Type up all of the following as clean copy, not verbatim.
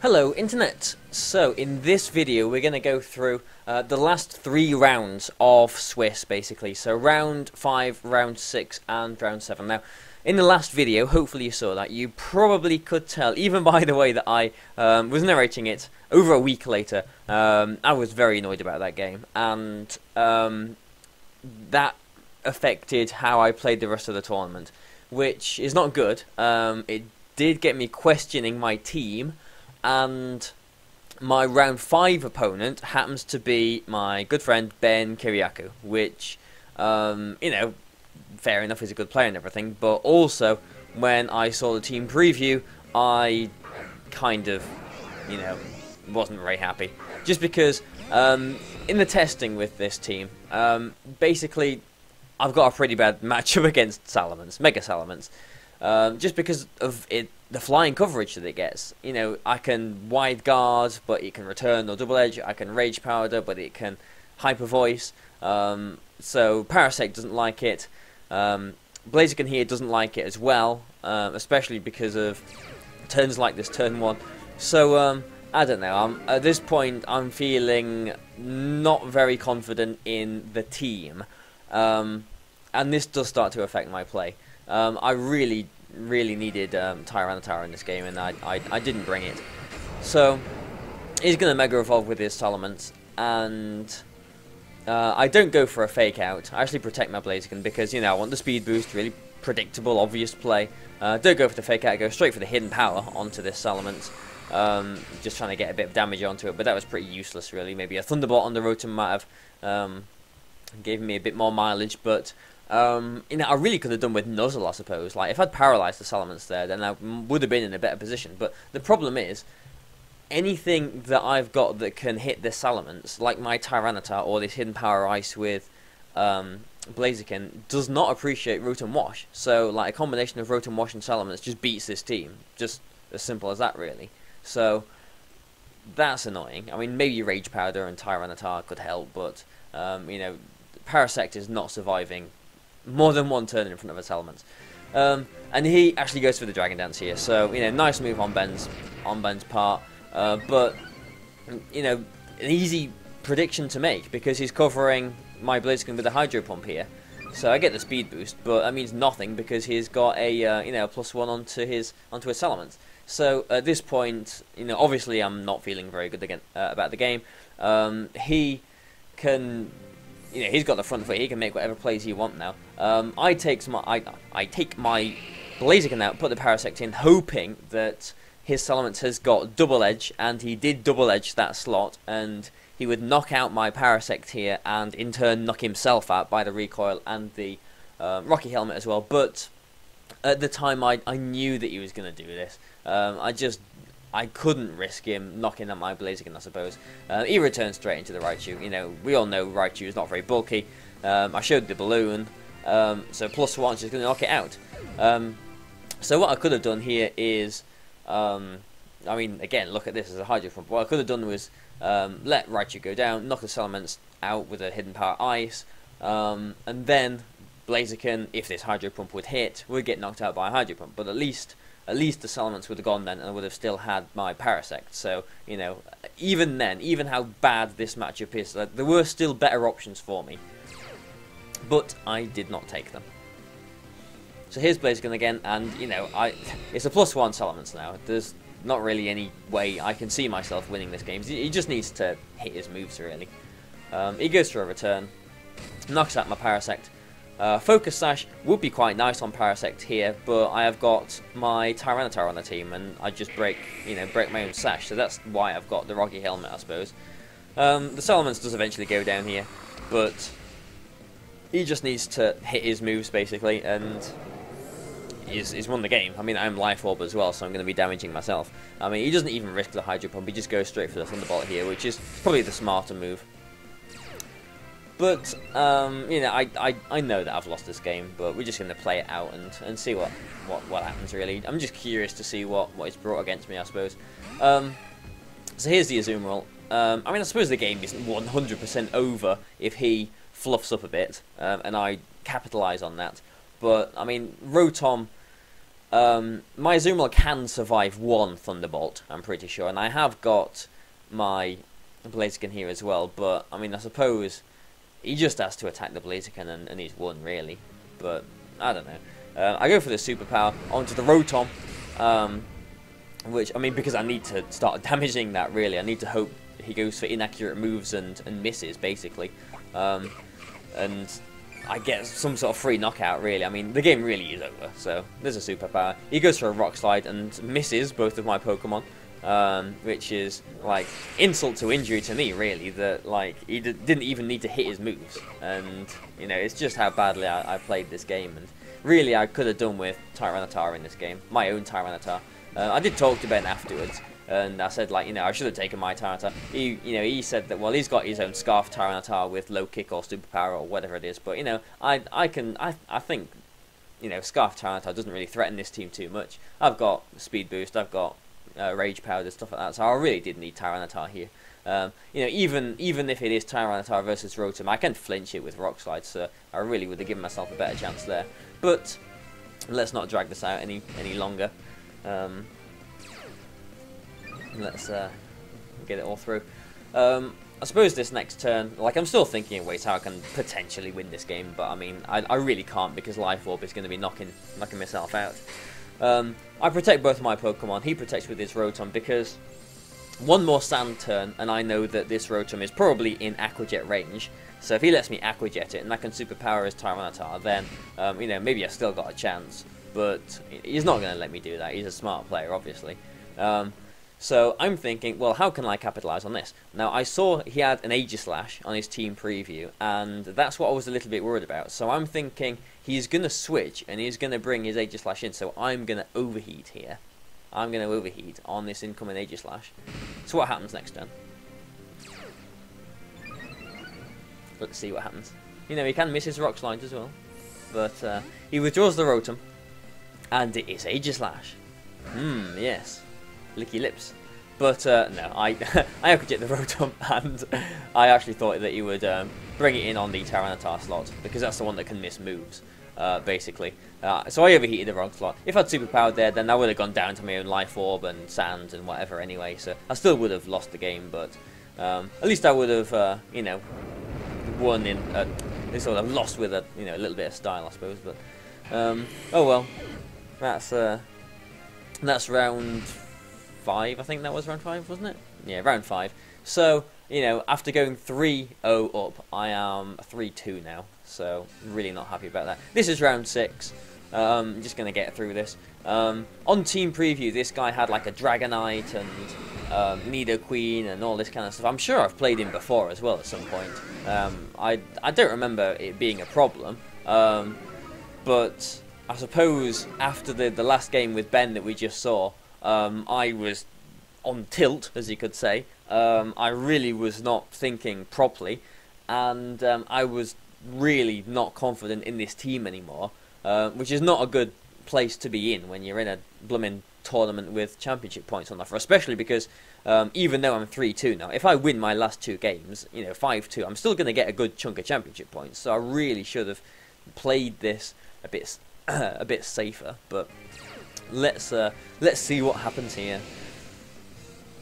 Hello Internet! So in this video we're going to go through the last 3 rounds of Swiss basically. So round 5, round 6 and round 7. Now in the last video, hopefully you saw that, you probably could tell, even by the way that I was narrating it over a week later, I was very annoyed about that game, and that affected how I played the rest of the tournament, which is not good. It did get me questioning my team, and my round 5 opponent happens to be my good friend Ben Kiriakou, which, you know, fair enough, he's a good player and everything, but also, when I saw the team preview, I kind of, you know, wasn't very happy. Just because, in the testing with this team, basically, I've got a pretty bad matchup against Salamence, Mega Salamence, just because of the flying coverage that it gets. You know, I can wide guard, but it can return or double edge. I can rage powder, but it can hyper voice. So Parasect doesn't like it. Blaziken here doesn't like it as well, especially because of turns like this, turn 1. So I don't know. At this point, I'm feeling not very confident in the team, and this does start to affect my play. I really needed Tyranitar in this game, and I didn't bring it. So he's going to Mega Evolve with his Salamence, and I don't go for a fake out. I actually protect my Blaziken because, you know, I want the speed boost, really predictable, obvious play. Don't go for the fake out, I go straight for the hidden power onto this Salamence. Just trying to get a bit of damage onto it, but that was pretty useless really. Maybe a Thunderbolt on the Rotom might have given me a bit more mileage, but you know, I really could have done with Nuzzle, I suppose. Like, if I'd paralyzed the Salamence there, then I would have been in a better position. But the problem is, anything that I've got that can hit this Salamence, like my Tyranitar or this hidden power ice with Blaziken, does not appreciate Rotom Wash. So, like, a combination of Rotom Wash and Salamence just beats this team. Just as simple as that, really. So, that's annoying. I mean, maybe Rage Powder and Tyranitar could help, but, you know, Parasect is not surviving more than one turn in front of a Salamence. And he actually goes for the Dragon Dance here, so, you know, nice move on Ben's part. But, you know, an easy prediction to make, because he's covering my Blaziken with a Hydro Pump here. So I get the speed boost, but that means nothing, because he's got a, you know, +1 onto his Salamence. So at this point, you know, obviously I'm not feeling very good again about the game. He can, you know, he's got the front foot. He can make whatever plays he wants now. I take my Blaziken out, put the Parasect in, hoping that his Salamence has got double edge, and he did double edge that slot, and he would knock out my Parasect here, and in turn knock himself out by the recoil and the Rocky Helmet as well. But at the time, I knew that he was going to do this. I couldn't risk him knocking out my Blaziken, I suppose. He returned straight into the Raichu. You know, we all know Raichu is not very bulky. I showed the balloon, so +1 is just going to knock it out. So what I could have done here is, I mean, again, look at this as a Hydro Pump. What I could have done was let Raichu go down, knock the Salamence out with a Hidden Power Ice, and then Blaziken, if this Hydro Pump would hit, would get knocked out by a Hydro Pump. But at least the Salamence would have gone then, and I would have still had my Parasect. So, you know, even then, even how bad this matchup is, there were still better options for me. But I did not take them. So here's Blaziken again, and, you know, it's a +1 Salamence now. There's not really any way I can see myself winning this game. He just needs to hit his moves, really. He goes for a return, knocks out my Parasect. Focus Sash would be quite nice on Parasect here, but I have got my Tyranitar on the team, and I just break my own Sash, so that's why I've got the Rocky Helmet, I suppose. The Salamence does eventually go down here, but he just needs to hit his moves, basically, and he's won the game. I mean, I'm Life Orb as well, so I'm going to be damaging myself. I mean, he doesn't even risk the Hydro Pump, he just goes straight for the Thunderbolt here, which is probably the smarter move. But, you know, I know that I've lost this game, but we're just going to play it out and see what happens, really. I'm just curious to see what is brought against me, I suppose. So here's the Azumarill. I mean, I suppose the game isn't 100% over if he fluffs up a bit, and I capitalise on that. But, I mean, Rotom my Azumarill can survive one Thunderbolt, I'm pretty sure, and I have got my Blaziken here as well, but, I mean, I suppose he just has to attack the Blaziken and he's won, really, but, I don't know. I go for the superpower onto the Rotom, which, I mean, because I need to start damaging that, really. I need to hope he goes for inaccurate moves and misses, basically, and I get some sort of free knockout, really. I mean, the game really is over, so there's a superpower. He goes for a Rock Slide and misses both of my Pokemon, which is, like, insult to injury to me, really, that, like, he didn't even need to hit his moves. And, you know, it's just how badly I played this game. And really, I could have done with Tyranitar in this game, my own Tyranitar. I did talk to Ben afterwards, and I said, like, you know, I should have taken my Tyranitar. He said that, well, he's got his own Scarf Tyranitar with low kick or superpower or whatever it is. But, you know, I think, you know, Scarf Tyranitar doesn't really threaten this team too much. I've got Speed Boost, I've got Rage Powder, stuff like that. So I really did need Tyranitar here. You know, even if it is Tyranitar versus Rotom, I can flinch it with Rock Slide. So I really would have given myself a better chance there. But let's not drag this out any longer. Let's get it all through. I suppose this next turn, like, I'm still thinking of ways how I can potentially win this game, but I mean, I really can't because Life Orb is going to be knocking myself out. I protect both my Pokemon. He protects with his Rotom because one more Sand turn, and I know that this Rotom is probably in Aqua Jet range. So if he lets me Aqua Jet it, and I can Superpower his Tyranitar, then you know, maybe I still got a chance. But he's not going to let me do that. He's a smart player, obviously. So I'm thinking, well, how can I capitalize on this? Now, I saw he had an Aegislash on his team preview, and that's what I was a little bit worried about. So I'm thinking he's going to switch, and he's going to bring his Aegislash in, so I'm going to overheat here. I'm going to overheat on this incoming Aegislash. So what happens next turn? Let's see what happens. You know, he can miss his Rock Slide as well. But he withdraws the Rotom, and it is Aegislash. Yes. Licky lips. But no, I Aqua Jet the Rotom, and I actually thought that he would bring it in on the Tyranitar slot, because that's the one that can miss moves, basically. So I overheated the wrong slot. If I'd superpowered there, then I would have gone down to my own Life Orb and Sand and whatever anyway, so I still would have lost the game, but at least I would have, you know, won in, sort of lost with a, you know, a little bit of style, I suppose, but, oh well, that's round 5, I think that was round 5, wasn't it? Yeah, round 5. So, you know, after going 3-0 up, I am 3-2 now. So, really not happy about that. This is round 6. I'm just going to get through this. On Team Preview, this guy had like a Dragonite and Nidoqueen and all this kind of stuff. I'm sure I've played him before as well at some point. I don't remember it being a problem. But I suppose after the last game with Ben that we just saw, I was on tilt, as you could say. I really was not thinking properly, and I was really not confident in this team anymore, which is not a good place to be in when you're in a blooming tournament with championship points on offer, especially because even though I'm 3-2 now, if I win my last 2 games, you know, 5-2, I'm still going to get a good chunk of championship points, so I really should have played this a bit safer, but let's see what happens here.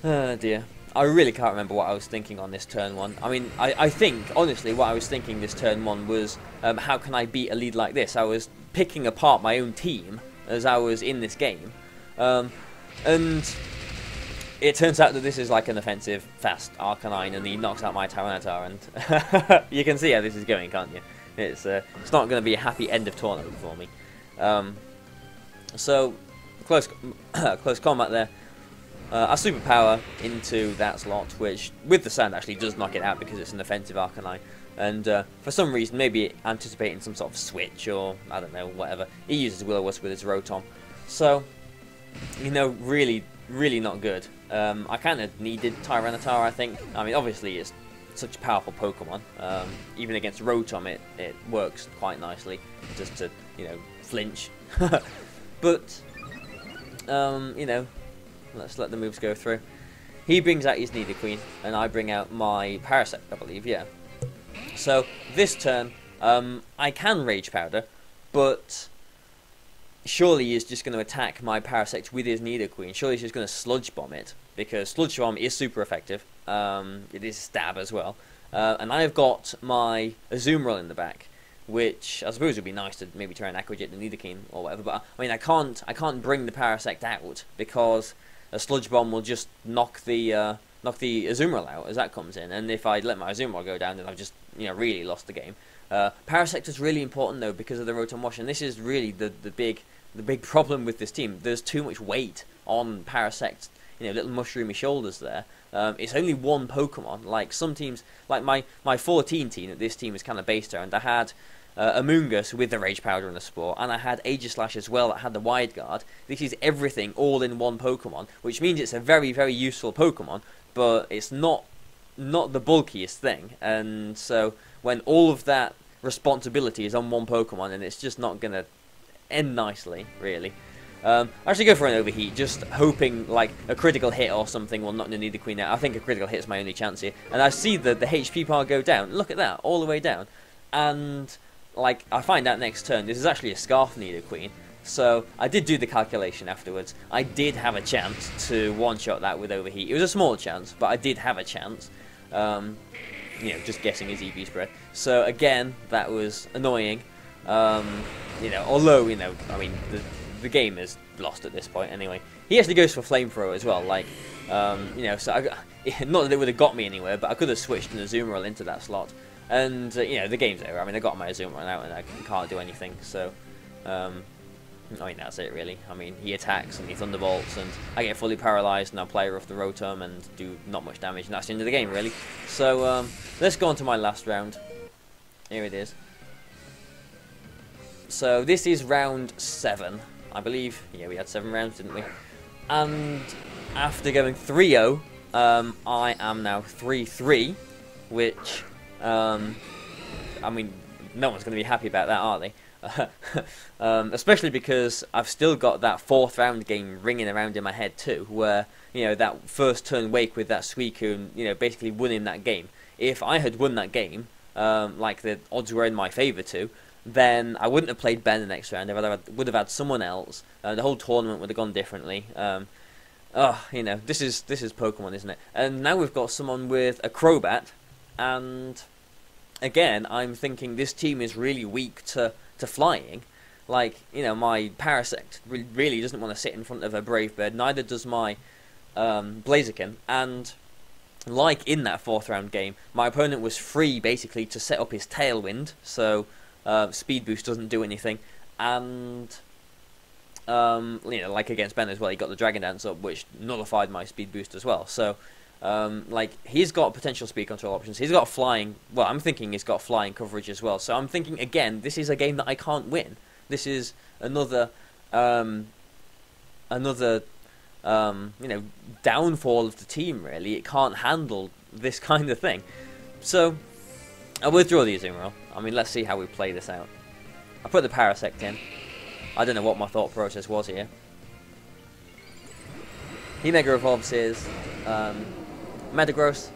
Oh dear. I really can't remember what I was thinking on this turn 1. I mean, I think, honestly, what I was thinking this turn 1 was, how can I beat a lead like this? I was picking apart my own team as I was in this game. And it turns out that this is like an offensive, fast Arcanine, and he knocks out my Tyranitar, and you can see how this is going, can't you? It's not going to be a happy end of tournament for me. So, close combat there. I superpower into that slot, which, with the Sand, actually does knock it out because it's an offensive Arcanine. And for some reason, maybe anticipating some sort of switch, or, I don't know, whatever, he uses Will-O-Wisp with his Rotom. So, you know, really, really not good. I kind of needed Tyranitar, I think. I mean, obviously, it's such a powerful Pokemon. Even against Rotom, it works quite nicely, just to, you know, flinch. But, you know, let's let the moves go through. He brings out his Nidoqueen, and I bring out my Parasect, I believe, yeah. So, this turn, I can Rage Powder, but surely he's just going to attack my Parasect with his Nidoqueen. Surely he's just going to Sludge Bomb it, because Sludge Bomb is super effective. It is Stab as well. And I've got my Azumarill in the back, which I suppose would be nice to maybe try and Aqua-Jet the Nidoqueen or whatever. But I mean, I can't bring the Parasect out because a Sludge Bomb will just knock the Azumarill out as that comes in. And if I let my Azumarill go down, then I've just really lost the game. Parasect is really important though because of the Rotom Wash, and this is really the big problem with this team. There's too much weight on Parasect, little mushroomy shoulders there. It's only one Pokemon. Like some teams, like my 14 team that this team is kind of based around. I had Amoonguss with the Rage Powder and the Spore, and I had Aegislash as well that had the Wide Guard. This is everything all in one Pokemon, which means it's a very, very useful Pokemon, but it's not the bulkiest thing. And so when all of that responsibility is on one Pokemon, and it's just not going to end nicely, really. I actually go for an Overheat, just hoping like a critical hit or something will knock the Nidoqueen out. I think a critical hit is my only chance here. And I see the HP bar go down. Look at that, all the way down. And like I find out next turn, this is actually a Scarf Nidoqueen. So I did do the calculation afterwards. I did have a chance to one-shot that with Overheat. It was a small chance, but I did have a chance. Just guessing his EV spread. So again, that was annoying. Although I mean the game is lost at this point anyway. He actually goes for Flamethrower as well, like, so not that it would have got me anywhere, but I could have switched an Azumarill into that slot, and the game's over. I mean, I got my Azumarill out and I can't do anything, so, I mean, that's it really. I mean, he attacks and he Thunderbolts, and I get fully paralysed, and I play off the Rotom and do not much damage, and that's the end of the game really. So, let's go on to my last round. Here it is. So, this is round 7. I believe, we had 7 rounds, didn't we? And after going 3-0, I am now 3-3, which, I mean, no one's going to be happy about that, are they? Especially because I've still got that 4th round game ringing around in my head too, where, that first turn Wake with that Suicune, basically winning that game. If I had won that game, like the odds were in my favour to, then I wouldn't have played Ben the next round. I would have had someone else. The whole tournament would have gone differently. This is Pokemon, isn't it? And now we've got someone with a Crobat, and again, I'm thinking this team is really weak to flying. Like, my Parasect really doesn't want to sit in front of a Brave Bird. Neither does my Blaziken, and like in that 4th round game, my opponent was free basically to set up his Tailwind, so Speed Boost doesn't do anything, and like against Ben as well, he got the Dragon Dance up, which nullified my Speed Boost as well. So like he's got potential speed control options. He's got flying. Well, I'm thinking he's got flying coverage as well. So I'm thinking again, this is a game that I can't win. This is another downfall of the team. Really, it can't handle this kind of thing. So I withdraw the Azumarill. I mean, let's see how we play this out. I put the Parasect in. I don't know what my thought process was here. He Mega Evolves his Metagross.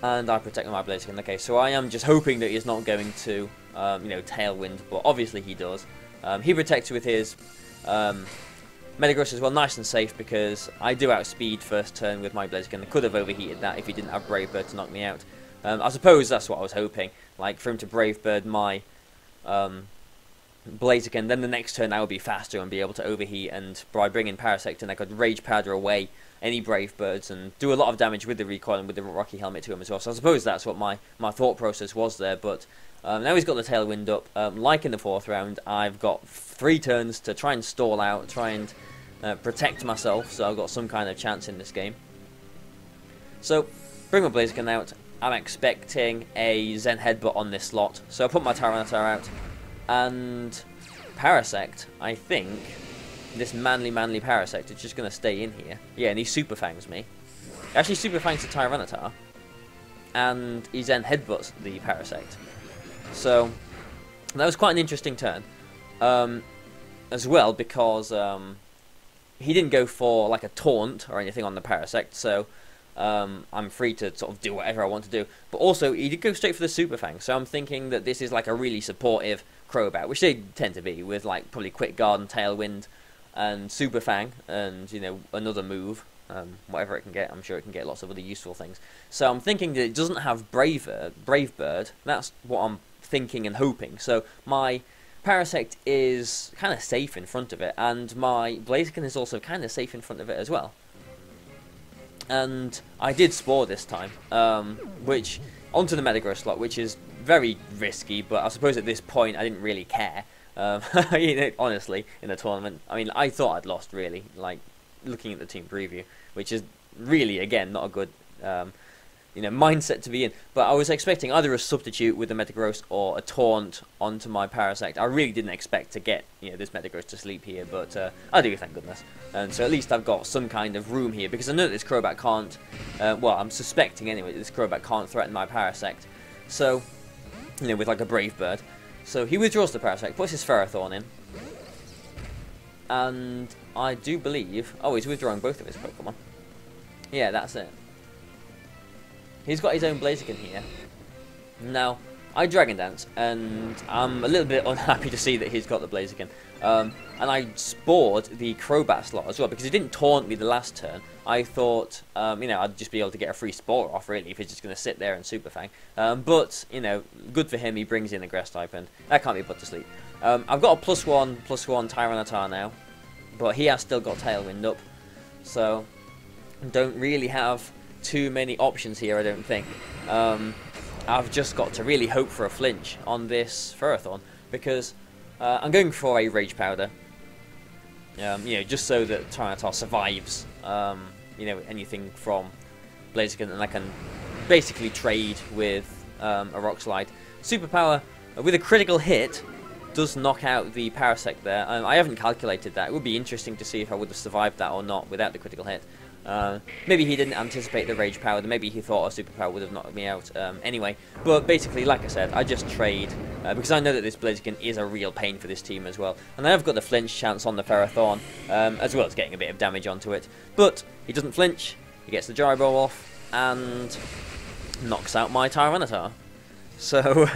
And I protect my Blaziken. Okay, so I am just hoping that he's not going to, Tailwind, but obviously he does. He protects with his Metagross as well, nice and safe, because I do outspeed first turn with my Blaziken. I could have overheated that if he didn't have Brave Bird to knock me out. I suppose that's what I was hoping, like for him to Brave Bird my Blaziken, then the next turn I would be faster and be able to overheat, and by bringing Parasect in I could Rage Powder away any Brave Birds and do a lot of damage with the recoil and with the Rocky Helmet to him as well. So I suppose that's what my thought process was there, but now he's got the Tailwind up. Like in the 4th round, I've got 3 turns to try and stall out, try and protect myself, so I've got some kind of chance in this game. So, bring my Blaziken out. I'm expecting a Zen Headbutt on this slot, so I put my Tyranitar out, and Parasect, I think, this manly Parasect is just going to stay in here. Yeah, and he Super Fangs me. Actually Super Fangs the Tyranitar, and he Zen Headbutts the Parasect. So, that was quite an interesting turn. As well, because he didn't go for like a taunt or anything on the Parasect, so I'm free to sort of do whatever I want to do. But also, he did go straight for the Super Fang, so I'm thinking that this is like a really supportive Crobat, which they tend to be, with like probably Quick Guard and Tailwind and Super Fang and, you know, another move, whatever it can get. I'm sure it can get lots of other useful things. So I'm thinking that it doesn't have Brave Bird. That's what I'm thinking and hoping. So my Parasect is kind of safe in front of it, and my Blaziken is also kind of safe in front of it as well. And I did Spore this time, which onto the Metagross slot, which is very risky, but I suppose at this point I didn't really care. Honestly, in the tournament, I mean, I thought I'd lost, really, like, looking at the team preview, which is really, again, not a good, mindset to be in. But I was expecting either a substitute with the Metagross or a taunt onto my Parasect. I really didn't expect to get, this Metagross to sleep here, but I do, thank goodness. And so at least I've got some kind of room here, because I know that this Crobat can't, well, I'm suspecting anyway that this Crobat can't threaten my Parasect. So, with like a Brave Bird. So he withdraws the Parasect, puts his Ferrothorn in, and I do believe... Oh, he's withdrawing both of his Pokemon. Yeah, that's it. He's got his own Blaziken here. Now, I Dragon Dance, and I'm a little bit unhappy to see that he's got the Blaziken. And I spored the Crobat slot as well, because he didn't taunt me the last turn. I thought, I'd just be able to get a free Spore off, really, if he's just going to sit there and Super Fang. But, good for him, he brings in the Grass type, and that can't be put to sleep. I've got a +1/+1 Tyranitar now, but he has still got Tailwind up, so don't really have too many options here, I don't think. I've just got to really hope for a flinch on this Ferrothorn, because I'm going for a Rage Powder, just so that Tyranitar survives, anything from Blaziken, and I can basically trade with a Rock Slide. Superpower, with a critical hit, does knock out the Parasect there. I haven't calculated that. It would be interesting to see if I would have survived that or not without the critical hit. Maybe he didn't anticipate the Rage Powder, maybe he thought a Superpower would have knocked me out anyway. But basically, like I said, I just trade, because I know that this Blaziken is a real pain for this team as well. And I have got the flinch chance on the Ferrothorn, as well as getting a bit of damage onto it. But he doesn't flinch, he gets the Gyro off, and knocks out my Tyranitar. So,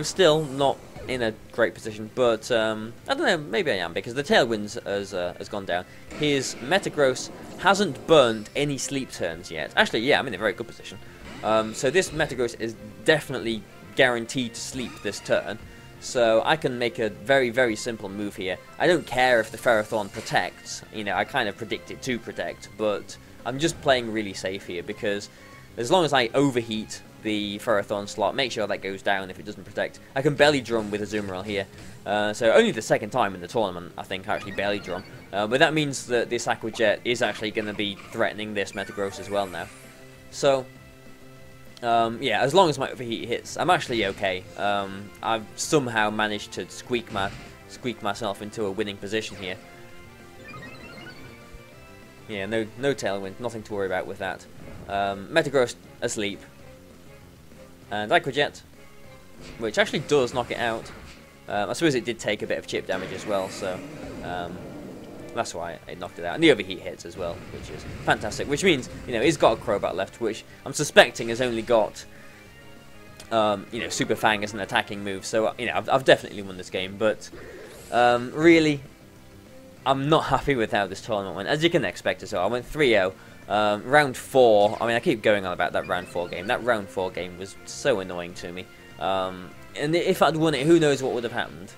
still not in a great position, but I don't know, maybe I am, because the Tailwind has gone down. His Metagross hasn't burned any sleep turns yet. Actually, yeah, I'm in a very good position. So this Metagross is definitely guaranteed to sleep this turn, so I can make a very, very simple move here. I don't care if the Ferrothorn protects, I kind of predict it to protect, but I'm just playing really safe here, because as long as I overheat the Ferrothorn slot, make sure that goes down if it doesn't protect, I can Belly Drum with a Azumarill here. So only the second time in the tournament, I think, I actually Belly Drum. But that means that this Aqua Jet is actually going to be threatening this Metagross as well now. So, yeah, as long as my overheat hits, I'm actually okay. I've somehow managed to squeak myself into a winning position here. Yeah, no Tailwind, nothing to worry about with that. Metagross asleep. And Aqua Jet, which actually does knock it out. I suppose it did take a bit of chip damage as well, so that's why it knocked it out. And the overheat hits as well, which is fantastic. Which means, he's got a Crobat left, which I'm suspecting has only got, Super Fang as an attacking move. So, I've definitely won this game, but really, I'm not happy with how this tournament went, as you can expect as well. I went 3-0. Round 4, I keep going on about that round 4 game. That round 4 game was so annoying to me. And if I'd won it, who knows what would have happened.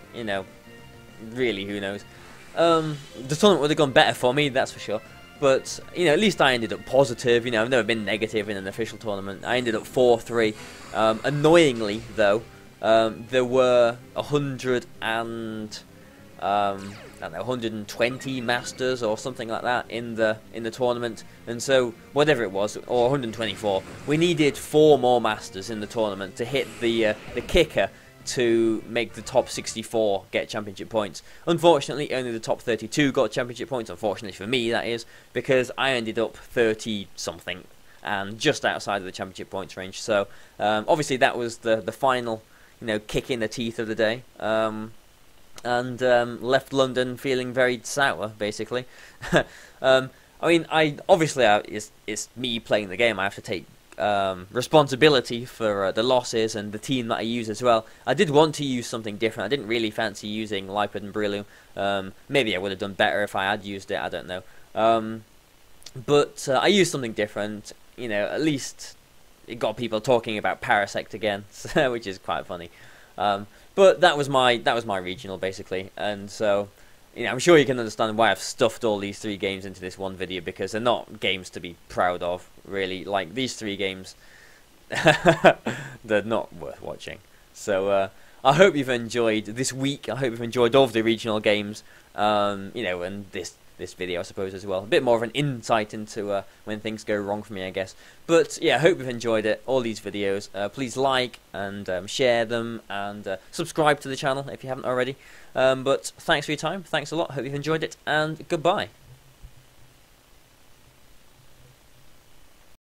Really, who knows. The tournament would have gone better for me, that's for sure. But, at least I ended up positive. I've never been negative in an official tournament. I ended up 4-3. Annoyingly, though, there were 120 Masters or something like that in the tournament, and so whatever it was, or 124, we needed 4 more Masters in the tournament to hit the kicker to make the top 64 get championship points. Unfortunately, only the top 32 got championship points. Unfortunately for me, that is, because I ended up 30 something and just outside of the championship points range. So obviously that was the final, kick in the teeth of the day. And left London feeling very sour, basically. I mean, it's me playing the game. I have to take responsibility for the losses and the team that I use as well. I did want to use something different. I didn't really fancy using Lipid and Breloom. Maybe I would have done better if I had used it. I don't know. But I used something different. You know, at least it got people talking about Parasect again, which is quite funny. But that was my regional basically, and so. You know, I'm sure you can understand why I've stuffed all these 3 games into this one video, because they're not games to be proud of, really. Like, these 3 games, they're not worth watching. So, I hope you've enjoyed this week. I hope you've enjoyed all of the regional games, you know, and this video, I suppose, as well. A bit more of an insight into when things go wrong for me, I guess. But, yeah, I hope you've enjoyed it, all these videos. Please like and share them, and subscribe to the channel if you haven't already. But thanks for your time. Thanks a lot. Hope you've enjoyed it, and goodbye.